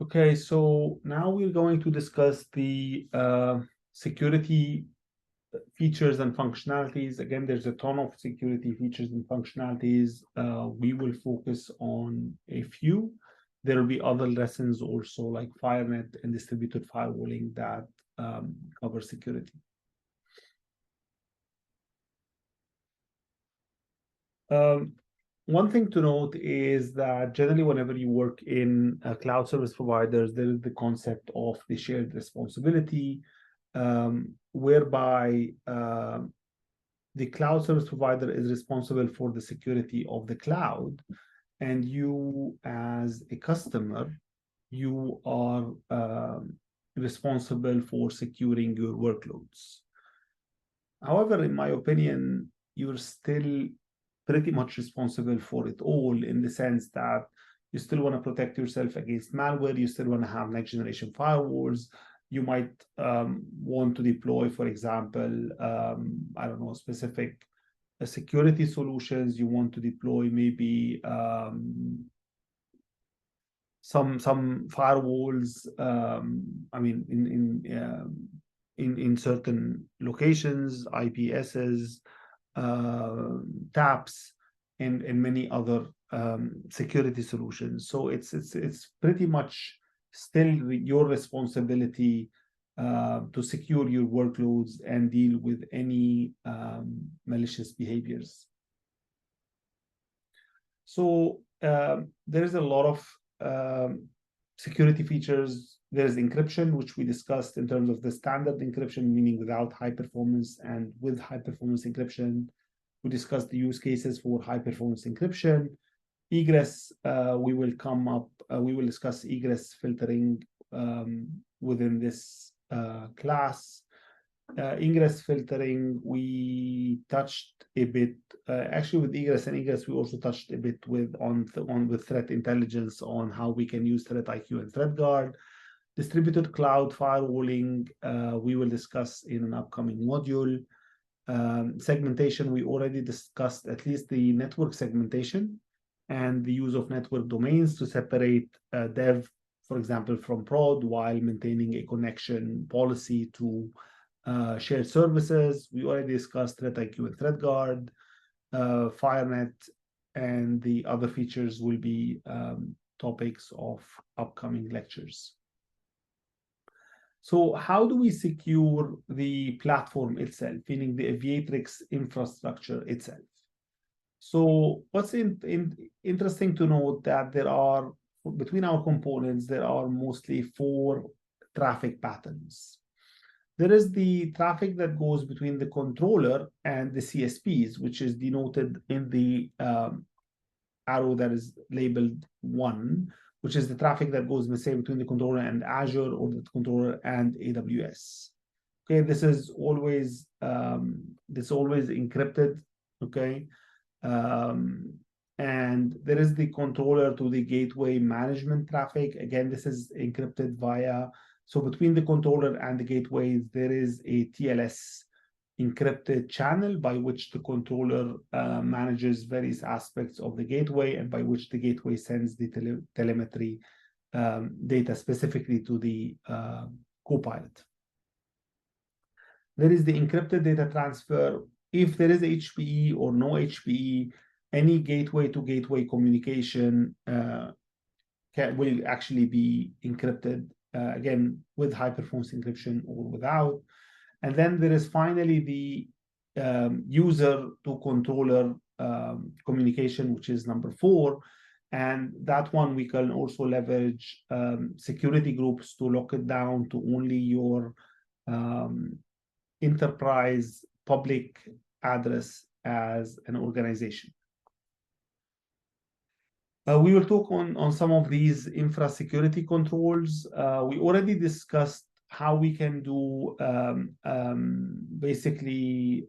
Okay, so now we're going to discuss the security features and functionalities. Again, there's a ton of security features and functionalities. We will focus on a few. There will be other lessons also like FireNet and distributed firewalling that cover security. One thing to note is that generally whenever you work in cloud service providers, there is the concept of the shared responsibility, whereby the cloud service provider is responsible for the security of the cloud, and you as a customer, you are responsible for securing your workloads. However, in my opinion, you're still pretty much responsible for it all, in the sense that you still want to protect yourself against malware, you still want to have next generation firewalls, you might want to deploy, for example, I don't know, specific security solutions, you want to deploy maybe some firewalls, I mean, in certain locations, IPSs, taps, and many other security solutions. So it's pretty much still your responsibility to secure your workloads and deal with any malicious behaviors. So there is a lot of security features. There's encryption, which we discussed in terms of the standard encryption, meaning without high performance and with high performance encryption. We discussed the use cases for high performance encryption. Egress, we will discuss egress filtering within this class. Ingress filtering, we touched a bit. Actually, with egress and ingress, we also touched a bit with threat intelligence on how we can use Threat IQ and ThreatGuard. Distributed cloud firewalling, we will discuss in an upcoming module. Segmentation, we already discussed at least the network segmentation and the use of network domains to separate dev, for example, from prod, while maintaining a connection policy to shared services. We already discussed Threat IQ and ThreatGuard, FireNet, and the other features will be topics of upcoming lectures. So how do we secure the platform itself, meaning the Aviatrix infrastructure itself? So what's interesting to note that there are, between our components, there are mostly 4 traffic patterns. There is the traffic that goes between the controller and the CSPs, which is denoted in the arrow that is labeled 1, which is the traffic that goes, let's say, between the controller and Azure, or the controller and AWS. Okay, this is always encrypted. Okay, and there is the controller to the gateway management traffic. Again, this is encrypted via. So between the controller and the gateways, there is a TLS encrypted channel by which the controller manages various aspects of the gateway, and by which the gateway sends the telemetry data specifically to the Copilot. There is the encrypted data transfer. If there is HPE or no HPE, any gateway to gateway communication will actually be encrypted, again, with high performance encryption or without. And then there is finally the user to controller communication, which is number 4. And that one we can also leverage security groups to lock it down to only your enterprise public address as an organization. We will talk on some of these infra security controls. We already discussed how we can do basically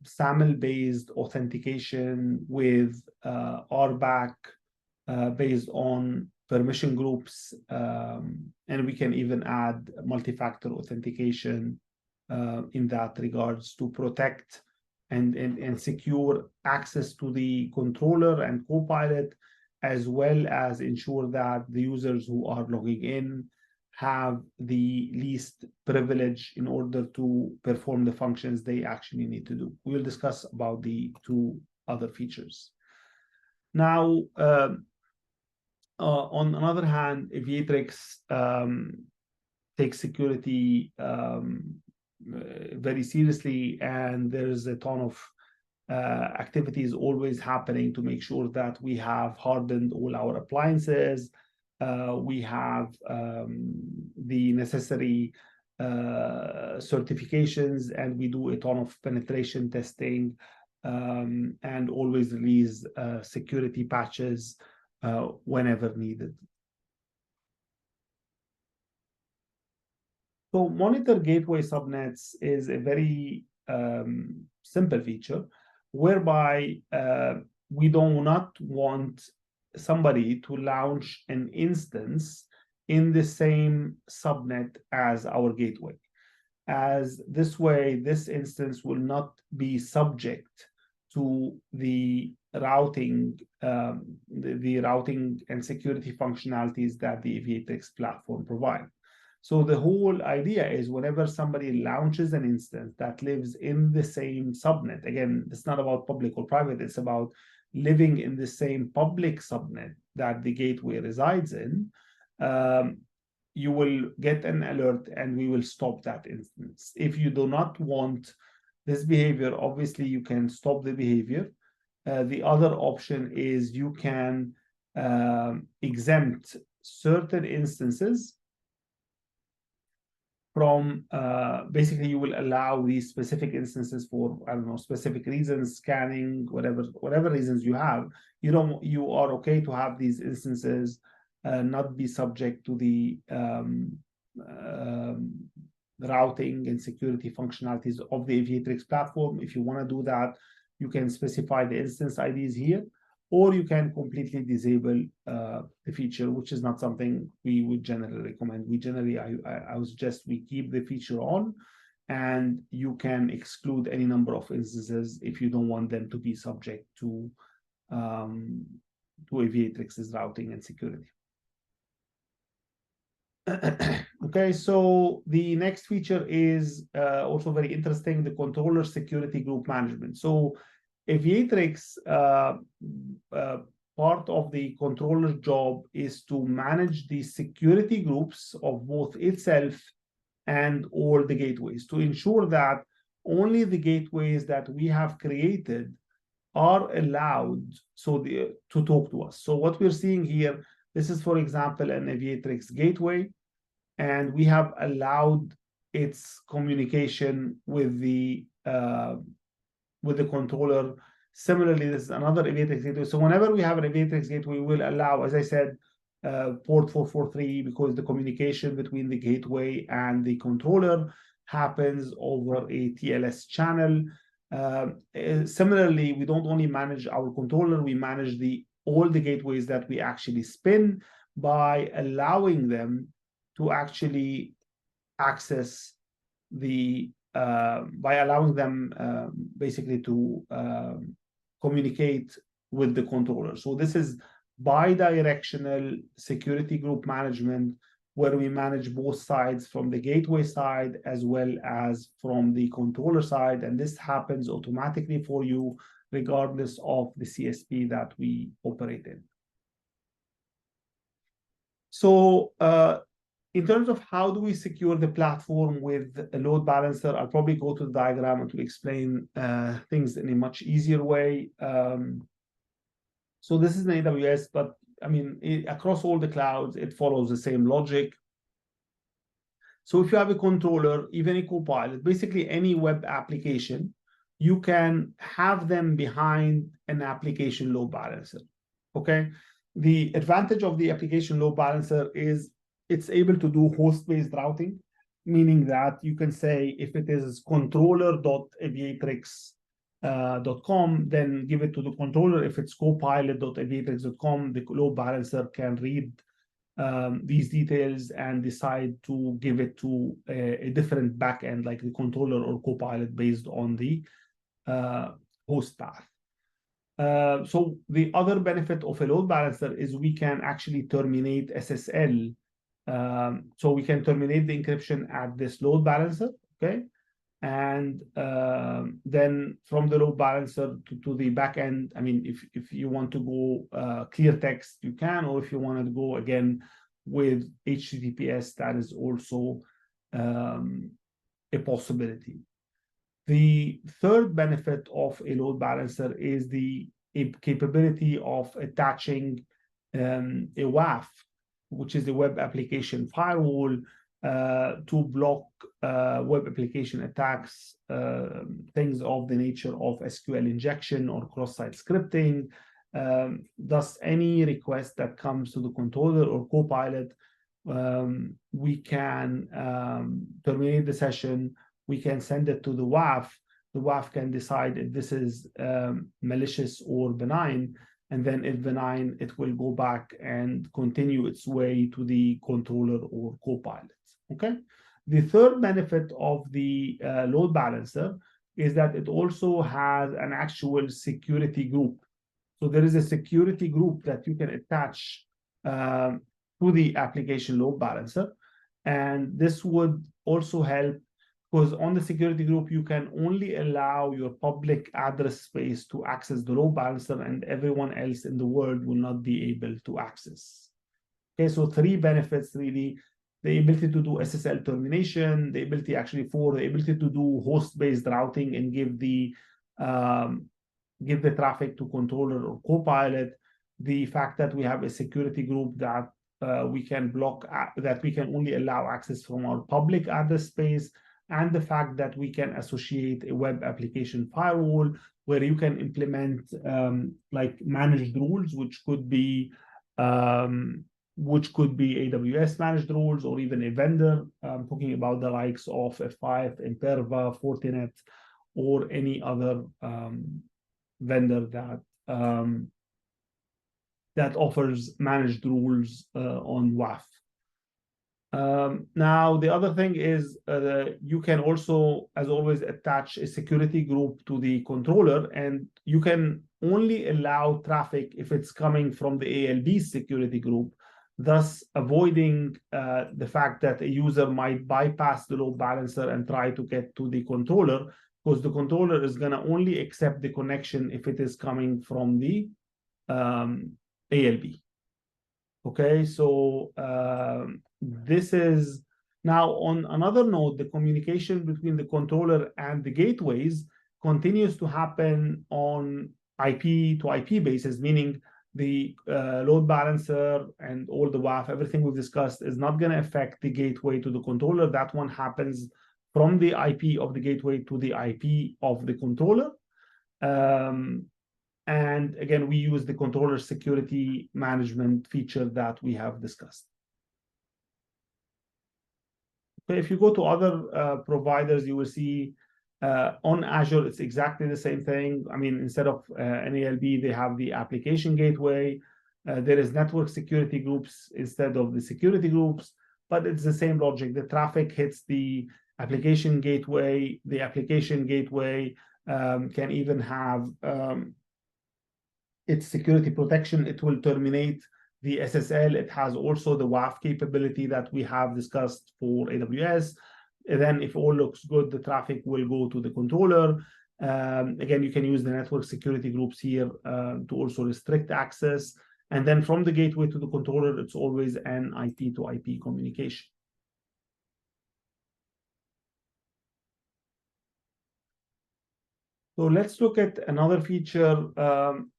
SAML-based authentication with RBAC based on permission groups, and we can even add multi-factor authentication in that regards to protect and secure access to the controller and Copilot, as well as ensure that the users who are logging in have the least privilege in order to perform the functions they actually need to do. We'll discuss about the two other features. Now, on another hand, Aviatrix takes security very seriously, and there's a ton of activities always happening to make sure that we have hardened all our appliances. We have the necessary certifications, and we do a ton of penetration testing, and always release security patches whenever needed. So monitor gateway subnets is a very simple feature whereby we do not want somebody to launch an instance in the same subnet as our gateway. As this way, this instance will not be subject to the routing, the routing and security functionalities that the Aviatrix platform provides. So the whole idea is whenever somebody launches an instance that lives in the same subnet, again, it's not about public or private, it's about living in the same public subnet that the gateway resides in, you will get an alert and we will stop that instance. If you do not want this behavior, obviously you can stop the behavior. The other option is you can exempt certain instances from basically you will allow these specific instances for, I don't know, specific reasons, scanning, whatever reasons you have, you are okay to have these instances not be subject to the routing and security functionalities of the Aviatrix platform. If you want to do that, you can specify the instance IDs here, or you can completely disable the feature, which is not something we would generally recommend. We generally, I would suggest we keep the feature on, and you can exclude any number of instances if you don't want them to be subject to Aviatrix's routing and security. Okay, so the next feature is also very interesting, the controller security group management. So Aviatrix, part of the controller's job is to manage the security groups of both itself and all the gateways to ensure that only the gateways that we have created are allowed to talk to us. So what we're seeing here, this is, for example, an Aviatrix gateway, and we have allowed its communication with the controller. Similarly, this is another Aviatrix gateway. So whenever we have an Aviatrix gateway, we will allow, as I said, port 443, because the communication between the gateway and the controller happens over a TLS channel. Similarly, we don't only manage our controller, we manage all the gateways that we actually spin by allowing them to actually access by allowing them basically to communicate with the controller. So this is bi-directional security group management, where we manage both sides, from the gateway side as well as from the controller side, and this happens automatically for you regardless of the CSP that we operate in. So in terms of how do we secure the platform with a load balancer, I'll probably go to the diagram and to explain things in a much easier way. So this is an AWS, but I mean, across all the clouds, it follows the same logic. So if you have a controller, even a Copilot, basically any web application, you can have them behind an application load balancer, okay? The advantage of the application load balancer is it's able to do host-based routing, meaning that you can say if it is controller.aviatrix.com, then give it to the controller. If it's copilot.aviatrix.com, the load balancer can read these details and decide to give it to a different backend, like the controller or Copilot, based on the host path. So the other benefit of a load balancer is we can actually terminate SSL. So we can terminate the encryption at this load balancer, okay? And then from the load balancer to the backend, I mean, if you want to go clear text, you can, or if you want to go again with HTTPS, that is also a possibility. The third benefit of a load balancer is the capability of attaching a WAF, which is the web application firewall, to block web application attacks, things of the nature of SQL injection or cross-site scripting. Thus, any request that comes to the controller or Copilot, we can terminate the session. We can send it to the WAF. The WAF can decide if this is malicious or benign. And then if benign, it will go back and continue its way to the controller or Copilot, okay? The third benefit of the load balancer is that it also has an actual security group. So there is a security group that you can attach to the application load balancer. And this would also help because on the security group, you can only allow your public address space to access the load balancer, and everyone else in the world will not be able to access. Okay, so three benefits really: the ability to do SSL termination, the ability to do host-based routing and give the traffic to controller or Copilot, the fact that we have a security group that we can block, that we can only allow access from our public address space, and the fact that we can associate a web application firewall where you can implement like managed rules, which could be AWS managed rules or even a vendor. I'm talking about the likes of F5, Imperva, Fortinet, or any other vendor that offers managed rules on WAF. Now, the other thing is you can also, as always, attach a security group to the controller, and you can only allow traffic if it's coming from the ALB security group, thus avoiding the fact that a user might bypass the load balancer and try to get to the controller, because the controller is going to only accept the connection if it is coming from the ALB. Okay, so this is now on another note, the communication between the controller and the gateways continues to happen on IP to IP basis, meaning the load balancer and all the WAF, everything we've discussed is not going to affect the gateway to the controller. That one happens from the IP of the gateway to the IP of the controller. And again, we use the controller security management feature that we have discussed. Okay, if you go to other providers, you will see on Azure, it's exactly the same thing. I mean, instead of an ALB, they have the application gateway. There is network security groups instead of the security groups, but it's the same logic. The traffic hits the application gateway. The application gateway can even have its security protection. It will terminate the SSL. It has also the WAF capability that we have discussed for AWS. And then if all looks good, the traffic will go to the controller. Again, you can use the network security groups here to also restrict access. And then from the gateway to the controller, it's always an IP to IP communication. So let's look at another feature.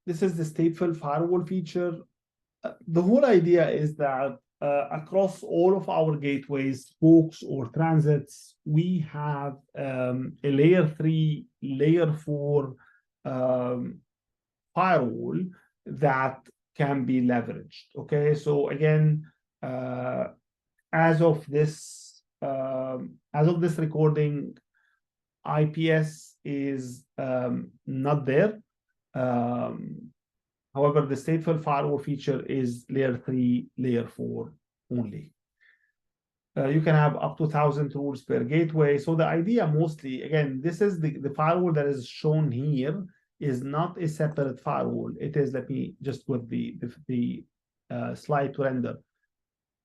This is the stateful firewall feature. The whole idea is that across all of our gateways, spokes, or transits, we have a layer 3, layer 4 firewall that can be leveraged. Okay, so again, as of this recording, IPS is not there. However, the stateful firewall feature is layer 3, layer 4 only. You can have up to 1,000 rules per gateway. So the idea mostly, again, this is the firewall that is shown here is not a separate firewall. It is, let me just put the slide to render.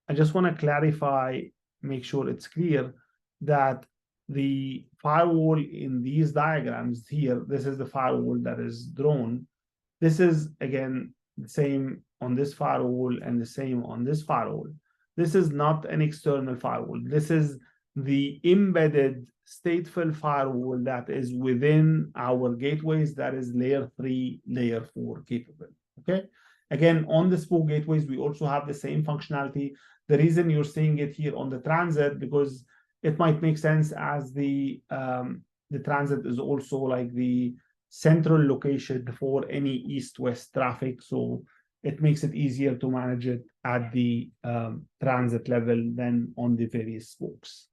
I just want to clarify, make sure it's clear that the firewall in these diagrams here, this is the firewall that is drawn. This is, again, the same on this firewall and the same on this firewall. This is not an external firewall. This is the embedded stateful firewall that is within our gateways, that is layer 3, layer 4 capable. Okay. Again, on the spoke gateways, we also have the same functionality. The reason you're seeing it here on the transit, because it might make sense as the transit is also like the central location for any east-west traffic. So it makes it easier to manage it at the transit level than on the various spokes.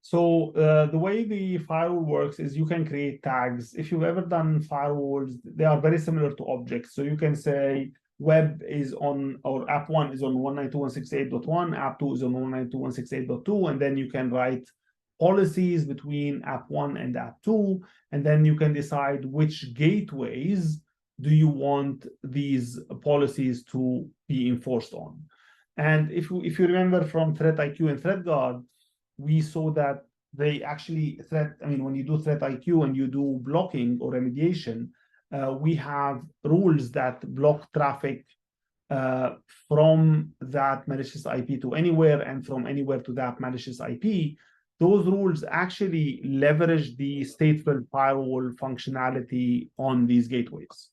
So the way the firewall works is you can create tags. If you've ever done firewalls, they are very similar to objects. So you can say web is on, or app 1 is on 192.168.1, app 2 is on 192.168.2, and then you can write policies between app 1 and app 2, and then you can decide which gateways do you want these policies to be enforced on. And if you remember from ThreatIQ and ThreatGuard, we saw that they actually when you do threat IQ and you do blocking or remediation, we have rules that block traffic from that malicious IP to anywhere and from anywhere to that malicious IP. Those rules actually leverage the stateful firewall functionality on these gateways.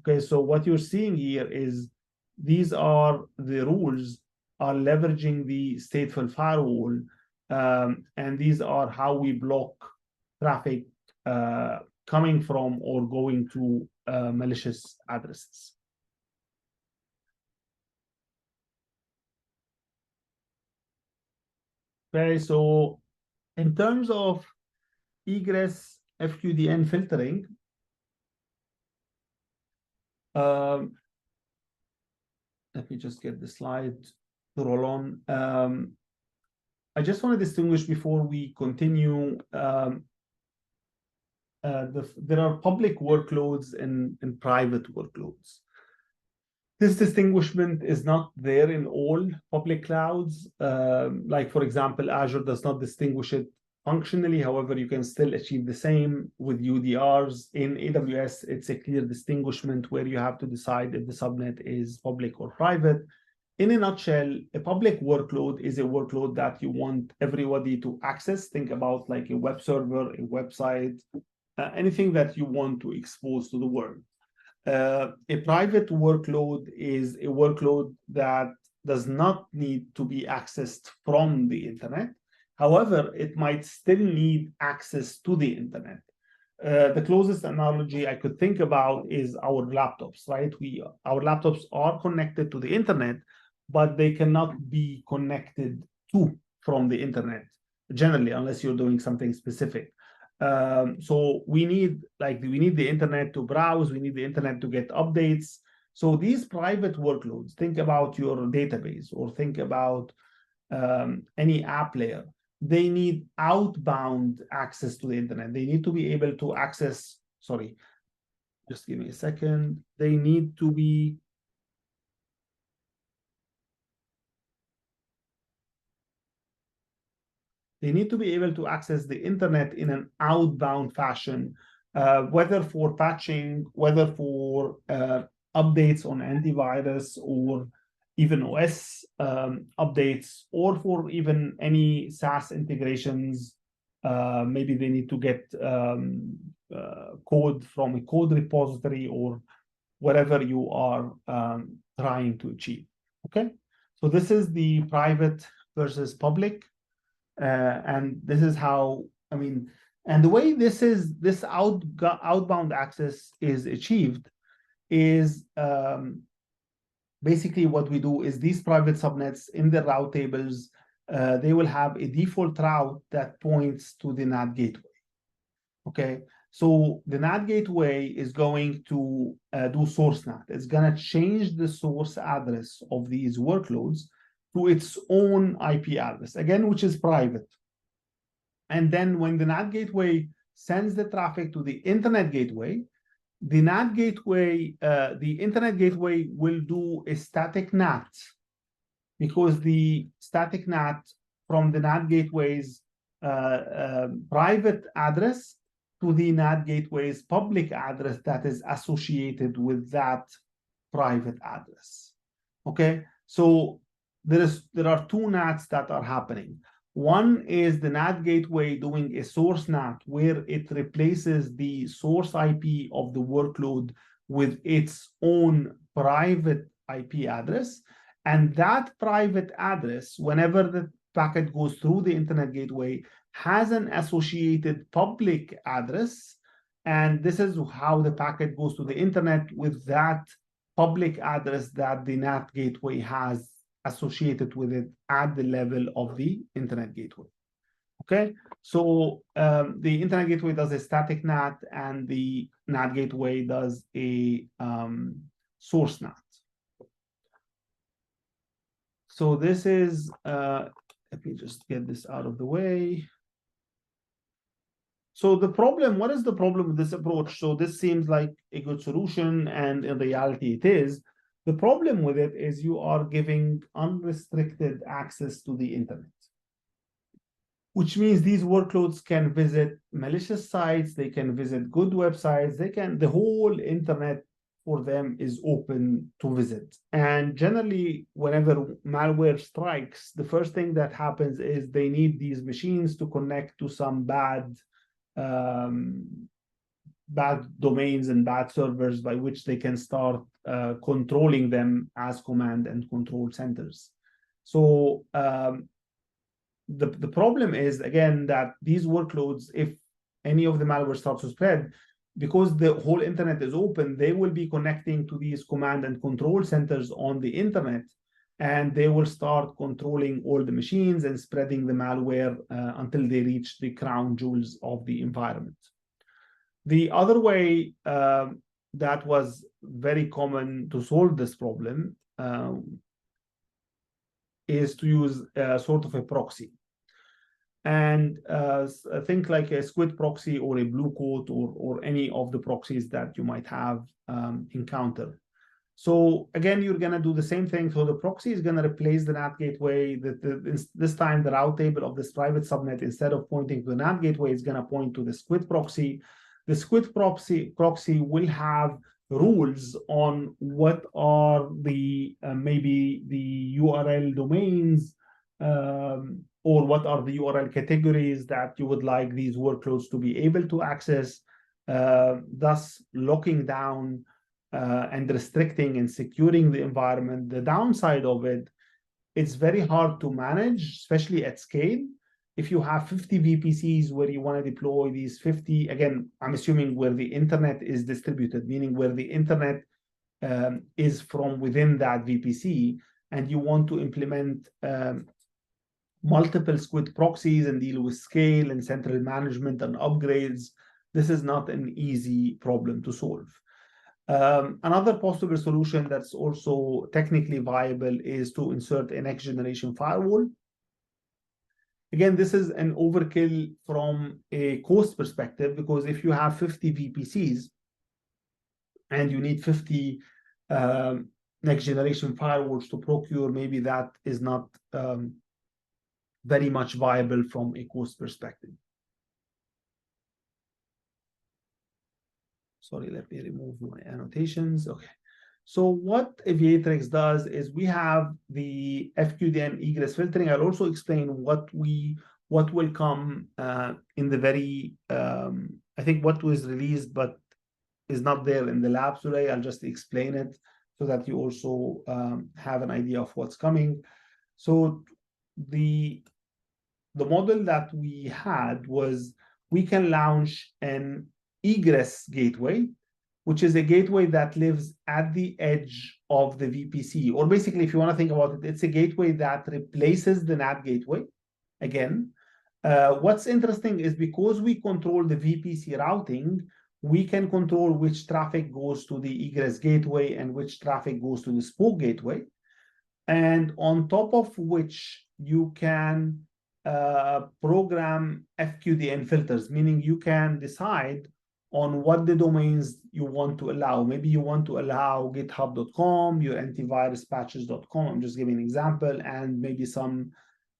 Okay, so what you're seeing here is these are the rules are leveraging the stateful firewall. And these are how we block traffic coming from or going to malicious addresses. Okay, so in terms of egress FQDN filtering, let me just get the slide to roll on. I just want to distinguish before we continue. There are public workloads and private workloads. This distinguishment is not there in all public clouds. Like, for example, Azure does not distinguish it functionally. However, you can still achieve the same with UDRs. In AWS, it's a clear distinguishment where you have to decide if the subnet is public or private. In a nutshell, a public workload is a workload that you want everybody to access. Think about like a web server, a website, anything that you want to expose to the world. A private workload is a workload that does not need to be accessed from the internet. However, it might still need access to the internet. The closest analogy I could think about is our laptops, right? Our laptops are connected to the internet, but they cannot be connected to from the internet generally, unless you're doing something specific. So we need the internet to browse, we need the internet to get updates. So these private workloads, think about your database or think about any app layer. They need outbound access to the internet. They need to be able to access, sorry, just give me a second. They need to be able to access the internet in an outbound fashion, whether for patching, whether for updates on antivirus or even OS updates, or for even any SaaS integrations. Maybe they need to get code from a code repository or whatever you are trying to achieve. Okay, so this is the private versus public. And this is how, and the way this outbound access is achieved is basically what we do is these private subnets in the route tables, they will have a default route that points to the NAT gateway. Okay, so the NAT gateway is going to do source NAT. It's going to change the source address of these workloads to its own IP address, again, which is private. And then when the NAT gateway sends the traffic to the internet gateway, the NAT gateway, the internet gateway will do a static NAT, because the static NAT from the NAT gateway's private address to the NAT gateway's public address that is associated with that private address. Okay, so there are two NATs that are happening. One is the NAT gateway doing a source NAT, where it replaces the source IP of the workload with its own private IP address. And that private address, whenever the packet goes through the internet gateway, has an associated public address. And this is how the packet goes to the internet, with that public address that the NAT gateway has associated with it at the level of the internet gateway. Okay, so the internet gateway does a static NAT, and the NAT gateway does a source NAT. So this is, let me just get this out of the way. So the problem, what is the problem with this approach? So this seems like a good solution, and in reality it is. The problem with it is you are giving unrestricted access to the internet, which means these workloads can visit malicious sites, they can visit good websites, the whole internet for them is open to visit. And generally, whenever malware strikes, the first thing that happens is they need these machines to connect to some bad domains and bad servers by which they can start controlling them as command and control centers. So the problem is, again, that these workloads, if any of the malware starts to spread, because the whole internet is open, they will be connecting to these command and control centers on the internet, and they will start controlling all the machines and spreading the malware until they reach the crown jewels of the environment. The other way that was very common to solve this problem is to use sort of a proxy. And think like a squid proxy or a blue coat, or any of the proxies that you might have encountered. So again, you're going to do the same thing. So the proxy is going to replace the NAT gateway. This time, the route table of this private subnet, instead of pointing to the NAT gateway, is going to point to the squid proxy. The squid proxy will have rules on what are the maybe the URL domains, or what are the URL categories that you would like these workloads to be able to access, thus locking down and restricting and securing the environment. The downside of it, it's very hard to manage, especially at scale. If you have 50 VPCs where you want to deploy these 50, again, I'm assuming where the internet is distributed, meaning where the internet is from within that VPC, and you want to implement multiple squid proxies and deal with scale and central management and upgrades, this is not an easy problem to solve. Another possible solution that's also technically viable is to insert a next generation firewall. Again, this is an overkill from a cost perspective, because if you have 50 VPCs and you need 50 next generation firewalls to procure, maybe that is not very much viable from a cost perspective. Sorry, let me remove my annotations. Okay. So what Aviatrix does is we have the FQDN egress filtering. I'll also explain what will come in the very, I think what was released but is not there in the lab today. I'll just explain it so that you also have an idea of what's coming. So the model that we had was we can launch an egress gateway, which is a gateway that lives at the edge of the VPC. Or basically, if you want to think about it, it's a gateway that replaces the NAT gateway. Again, what's interesting is because we control the VPC routing, we can control which traffic goes to the egress gateway and which traffic goes to the spoke gateway. and on top of which you can program FQDN filters, meaning you can decide on what the domains you want to allow. Maybe you want to allow github.com, your antivirus patches.com, I'm just giving an example, and maybe some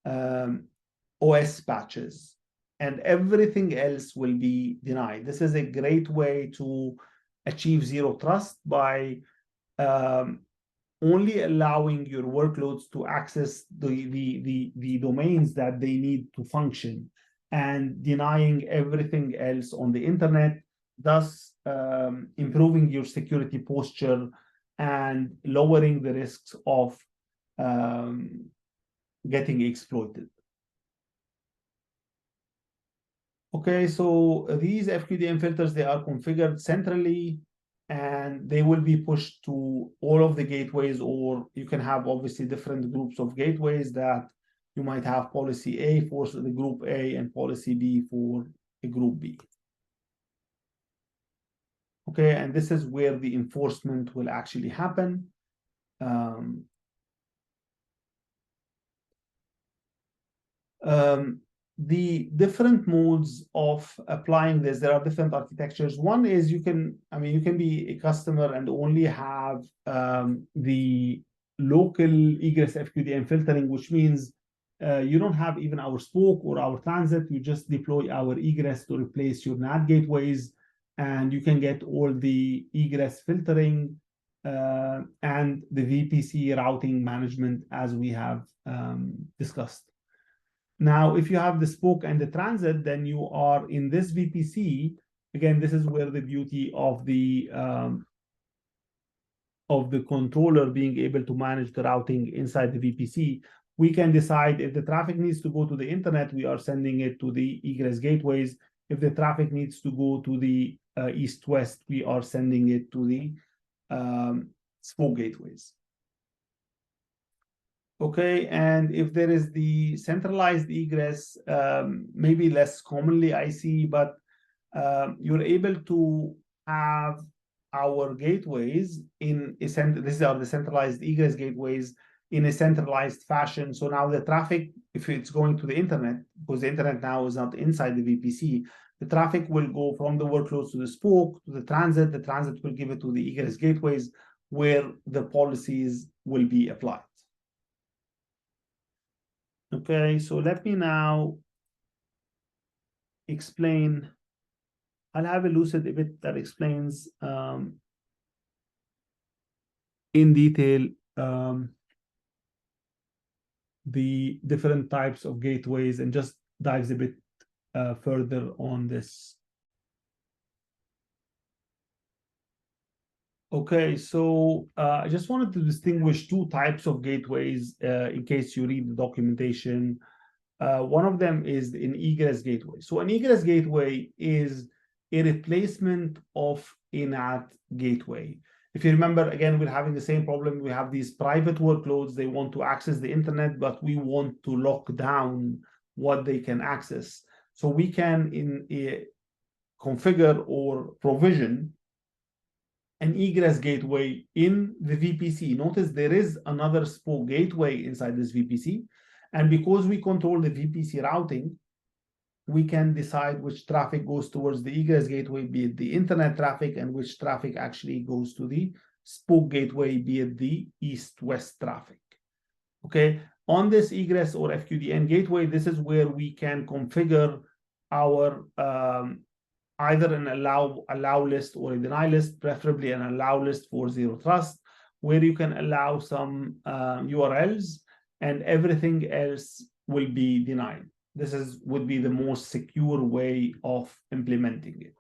OS patches, and everything else will be denied. This is a great way to achieve zero trust by only allowing your workloads to access the domains that they need to function, and denying everything else on the internet, thus improving your security posture and lowering the risks of getting exploited. Okay, so these FQDN filters, they are configured centrally, and they will be pushed to all of the gateways, or you can have obviously different groups of gateways that you might have policy A for the group A and policy B for a group B. Okay, and this is where the enforcement will actually happen. The different modes of applying this, there are different architectures. One is you can be a customer and only have the local egress FQDN filtering, which means you don't have even our spoke or our transit. You just deploy our egress to replace your NAT gateways, and you can get all the egress filtering and the VPC routing management as we have discussed. Now, if you have the spoke and the transit, then you are in this VPC. Again, this is where the beauty of the controller being able to manage the routing inside the VPC. We can decide if the traffic needs to go to the internet, we are sending it to the egress gateways. If the traffic needs to go to the east-west, we are sending it to the spoke gateways. Okay, and if there is the centralized egress, maybe less commonly I see, but you're able to have our gateways in a these are the centralized egress gateways in a centralized fashion. So now the traffic, if it's going to the internet, because the internet now is not inside the VPC, the traffic will go from the workloads to the spoke, to the transit will give it to the egress gateways where the policies will be applied. Okay, so let me now explain. I'll have a lucid a bit that explains in detail the different types of gateways, and just dives a bit further on this. Okay, so I just wanted to distinguish two types of gateways in case you read the documentation. One of them is an egress gateway. So an egress gateway is a replacement of a NAT gateway. If you remember, again, we're having the same problem. We have these private workloads. They want to access the internet, but we want to lock down what they can access. So we can configure or provision an egress gateway in the VPC. Notice there is another spoke gateway inside this VPC. And because we control the VPC routing, we can decide which traffic goes towards the egress gateway, be it the internet traffic, and which traffic actually goes to the spoke gateway, be it the east-west traffic. Okay, on this egress or FQDN gateway, this is where we can configure our either an allow list or a deny list, preferably an allow list for zero trust, where you can allow some URLs and everything else will be denied. This would be the most secure way of implementing it.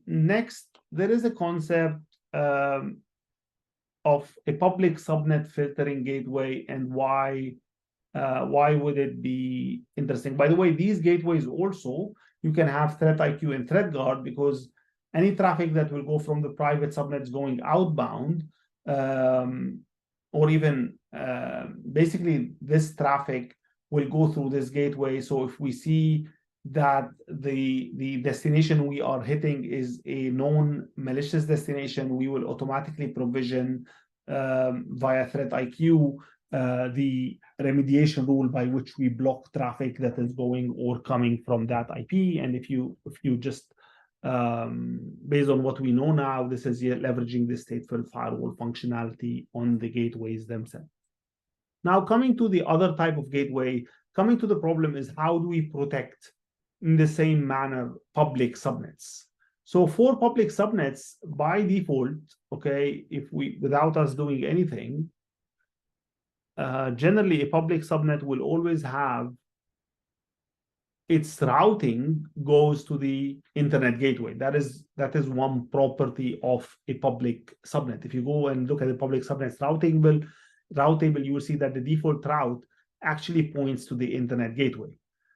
Next, there is a concept of a public subnet filtering gateway, and why would it be interesting? By the way, these gateways also, you can have threat IQ and threat guard, because any traffic that will go from the private subnets going outbound, or even basically this traffic will go through this gateway. So if we see that the destination we are hitting is a known malicious destination, we will automatically provision via threat IQ, the remediation rule by which we block traffic that is going or coming from that IP. And if you just based on what we know now, this is leveraging the stateful firewall functionality on the gateways themselves. Now, coming to the other type of gateway, coming to the problem is how do we protect in the same manner public subnets? So for public subnets, by default, okay, if we, without us doing anything, generally a public subnet will always have its routing goes to the internet gateway. That is one property of a public subnet. If you go and look at the public subnet's route table, you will see that the default route actually points to the internet gateway.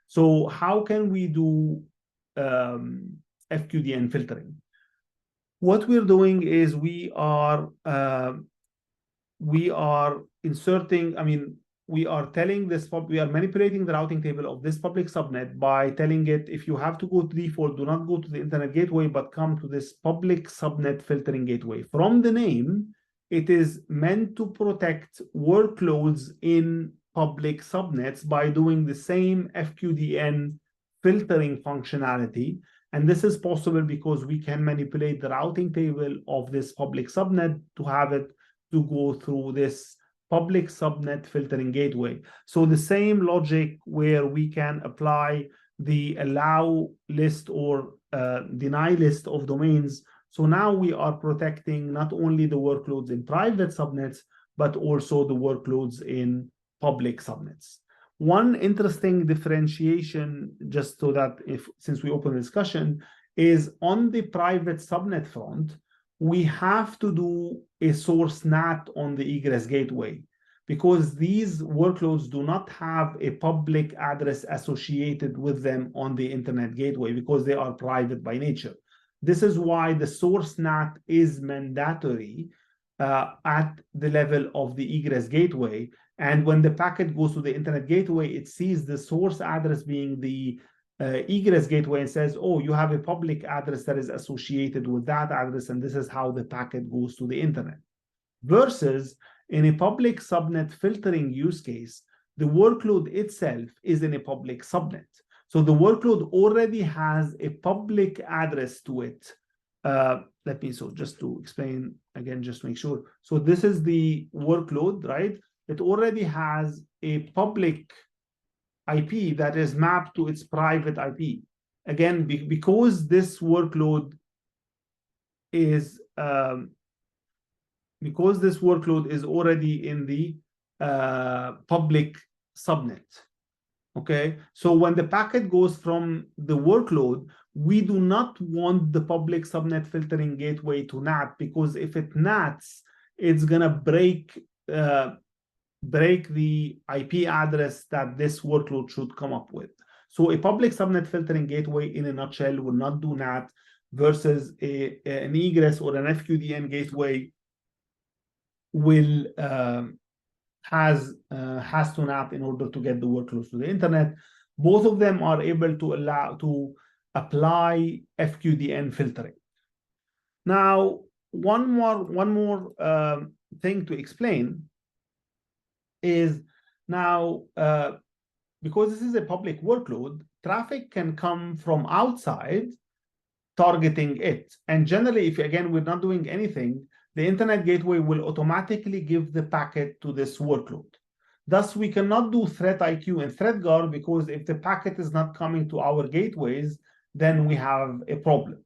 So how can we do FQDN filtering? What we're doing is we are inserting, we are telling this, we are manipulating the routing table of this public subnet by telling it, if you have to go to default, do not go to the internet gateway, but come to this public subnet filtering gateway. From the name, it is meant to protect workloads in public subnets by doing the same FQDN filtering functionality. And this is possible because we can manipulate the routing table of this public subnet to have it to go through this public subnet filtering gateway. So the same logic where we can apply the allow list or deny list of domains. So now we are protecting not only the workloads in private subnets, but also the workloads in public subnets. One interesting differentiation, just so that since we open the discussion, is on the private subnet front, we have to do a source NAT on the egress gateway because these workloads do not have a public address associated with them on the internet gateway because they are private by nature. This is why the source NAT is mandatory at the level of the egress gateway. And when the packet goes to the internet gateway, it sees the source address being the egress gateway and says, oh, you have a public address that is associated with that address, and this is how the packet goes to the internet. Versus in a public subnet filtering use case, the workload itself is in a public subnet. So the workload already has a public address to it. Just to explain again, just make sure. So this is the workload, right? It already has a public IP that is mapped to its private IP. Again, because this workload is already in the public subnet. Okay, so when the packet goes from the workload, we do not want the public subnet filtering gateway to NAT, because if it NATs, it's gonna break the IP address that this workload should come up with. So a public subnet filtering gateway in a nutshell will not do NAT, versus an egress or an FQDN gateway will has to NAT in order to get the workloads to the internet. Both of them are able to apply FQDN filtering. Now, one more thing to explain is now, because this is a public workload, traffic can come from outside targeting it. And generally, if again, we're not doing anything, the internet gateway will automatically give the packet to this workload. Thus, we cannot do threat IQ and threat guard, because if the packet is not coming to our gateways, then we have a problem.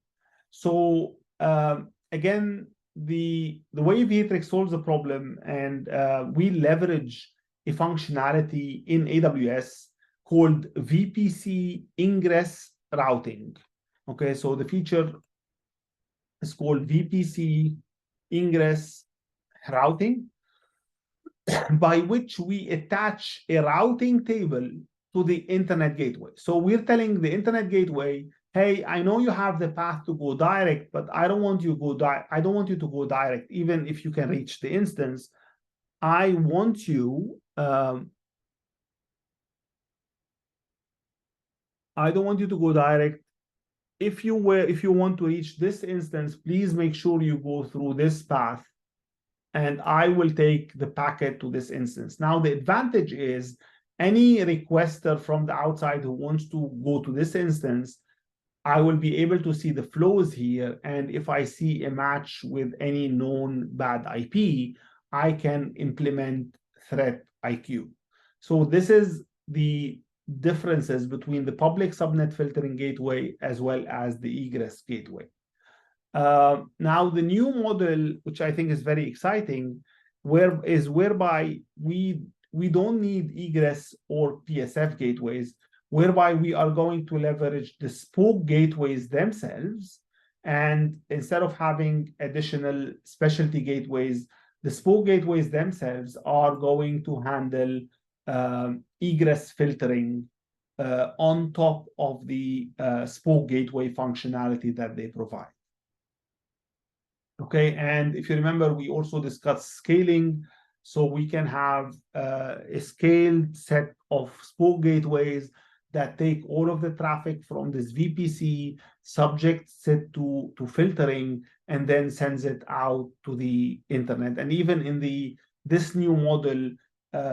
So again, the way Vitrix solves the problem, and we leverage a functionality in AWS called VPC ingress routing. Okay, so the feature is called VPC ingress routing, by which we attach a routing table to the internet gateway. So we're telling the internet gateway, hey, I know you have the path to go direct, but I don't want you to go direct, even if you can reach the instance. I want you I don't want you to go direct. If you want to reach this instance, please make sure you go through this path. and I will take the packet to this instance. Now, the advantage is any requester from the outside who wants to go to this instance, I will be able to see the flows here. And if I see a match with any known bad IP, I can implement threat IQ. So this is the differences between the public subnet filtering gateway as well as the egress gateway. Now, the new model, which I think is very exciting, whereby we don't need egress or PSF gateways, whereby we are going to leverage the spoke gateways themselves. And instead of having additional specialty gateways, the spoke gateways themselves are going to handle egress filtering on top of the spoke gateway functionality that they provide. Okay, and if you remember, we also discussed scaling. So we can have a scaled set of spoke gateways that take all of the traffic from this VPC, subjects it to filtering, and then sends it out to the internet. And even in this new model,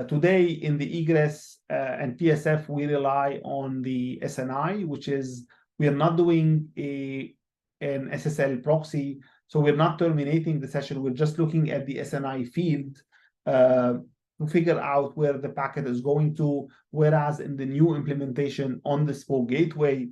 today in the egress and PSF, we rely on the SNI, which is, we are not doing an SSL proxy. So we're not terminating the session. We're just looking at the SNI field to figure out where the packet is going to. Whereas in the new implementation on the spoke gateway,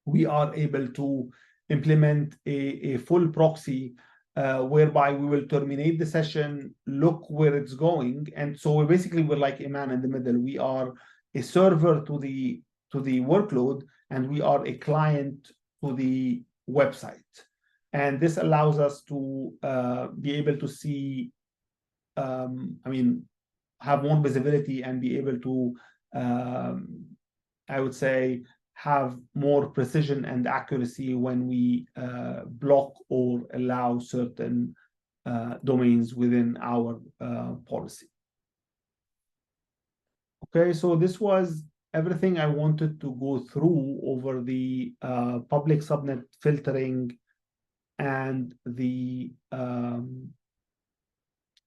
we are able to implement a full proxy whereby we will terminate the session, look where it's going. And so we're like a man in the middle. We are a server to the workload, and we are a client to the website. And this allows us to be able to see, have more visibility and be able to, I would say, have more precision and accuracy when we block or allow certain domains within our policy. Okay, so this was everything I wanted to go through over the public subnet filtering and the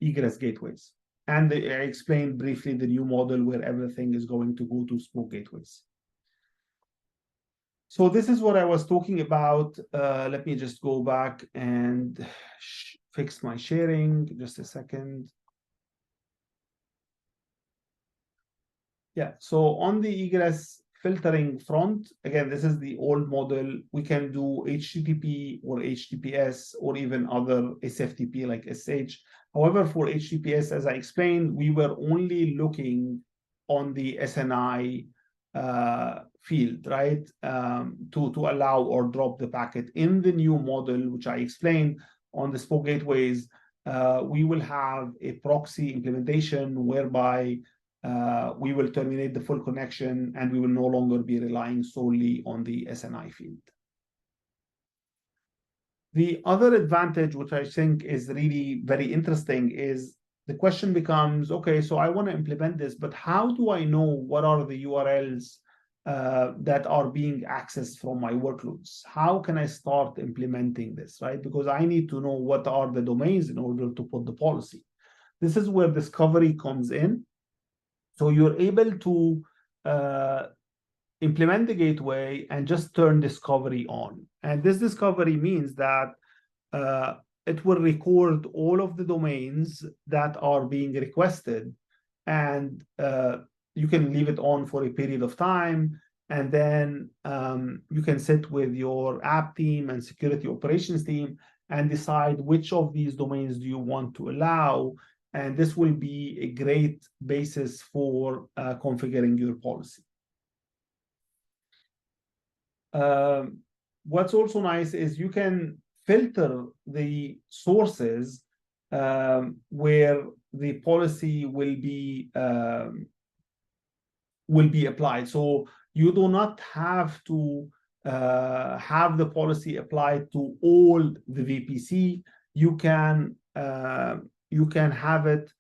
egress gateways. And I explained briefly the new model where everything is going to go to spoke gateways. So this is what I was talking about. Let me just go back and fix my sharing. Just a second. Yeah, so on the egress filtering front, again, this is the old model. We can do HTTP or HTTPS or even other SFTP like SH. However, for HTTPS, as I explained, we were only looking on the SNI field, right, to allow or drop the packet. In the new model, which I explained on the spoke gateways, we will have a proxy implementation whereby we will terminate the full connection, and we will no longer be relying solely on the SNI field. The other advantage, which I think is really very interesting, is the question becomes, okay, so I want to implement this, but how do I know what are the URLs that are being accessed from my workloads? How can I start implementing this, right? Because I need to know what are the domains in order to put the policy. This is where discovery comes in. So you're able to implement the gateway and just turn discovery on. And this discovery means that it will record all of the domains that are being requested, and you can leave it on for a period of time, and then you can sit with your app team and security operations team and decide which of these domains do you want to allow, and this will be a great basis for configuring your policy. What's also nice is you can filter the sources where the policy will be applied. So you do not have to have the policy applied to all the VPC. You can have it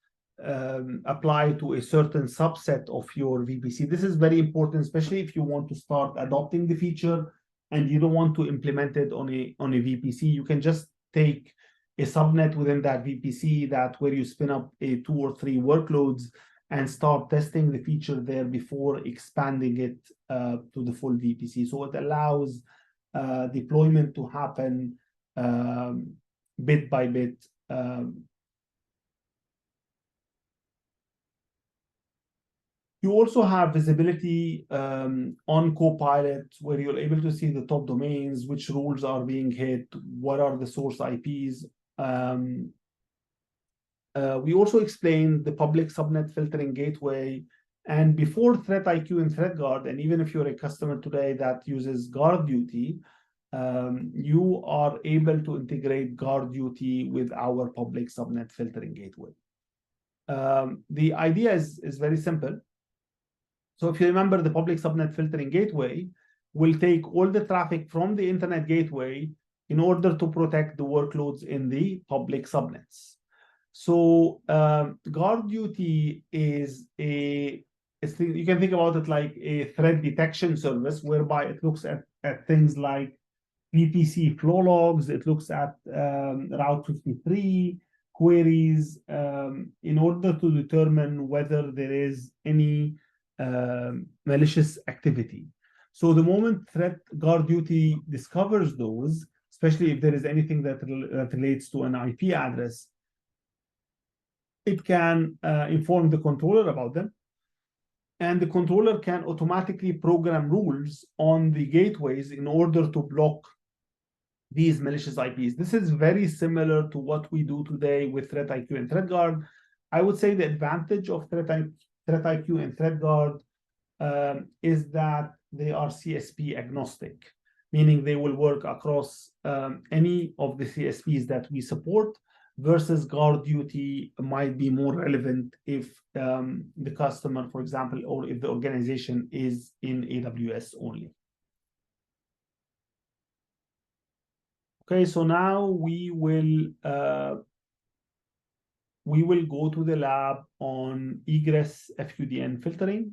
apply to a certain subset of your VPC. This is very important, especially if you want to start adopting the feature and you don't want to implement it on a VPC. You can just take a subnet within that VPC that where you spin up a 2 or 3 workloads and start testing the feature there before expanding it to the full VPC. So it allows deployment to happen bit by bit. You also have visibility on Copilot, where you're able to see the top domains, which rules are being hit, what are the source IPs. We also explained the public subnet filtering gateway. And before ThreatIQ and ThreatGuard, and even if you're a customer today that uses GuardDuty, you are able to integrate GuardDuty with our public subnet filtering gateway. The idea is very simple. So if you remember, the public subnet filtering gateway will take all the traffic from the internet gateway in order to protect the workloads in the public subnets. So GuardDuty is you can think about it like a threat detection service, whereby it looks at things like VPC flow logs, it looks at Route 53 queries in order to determine whether there is any malicious activity. So the moment GuardDuty discovers those, especially if there is anything that relates to an IP address, it can inform the controller about them. And the controller can automatically program rules on the gateways in order to block these malicious IPs. This is very similar to what we do today with ThreatIQ and ThreatGuard. I would say the advantage of ThreatIQ and ThreatGuard is that they are CSP agnostic, meaning they will work across any of the CSPs that we support, versus GuardDuty might be more relevant if the customer, for example, or if the organization is in AWS only. Okay, so now we will go to the lab on Egress FQDN filtering.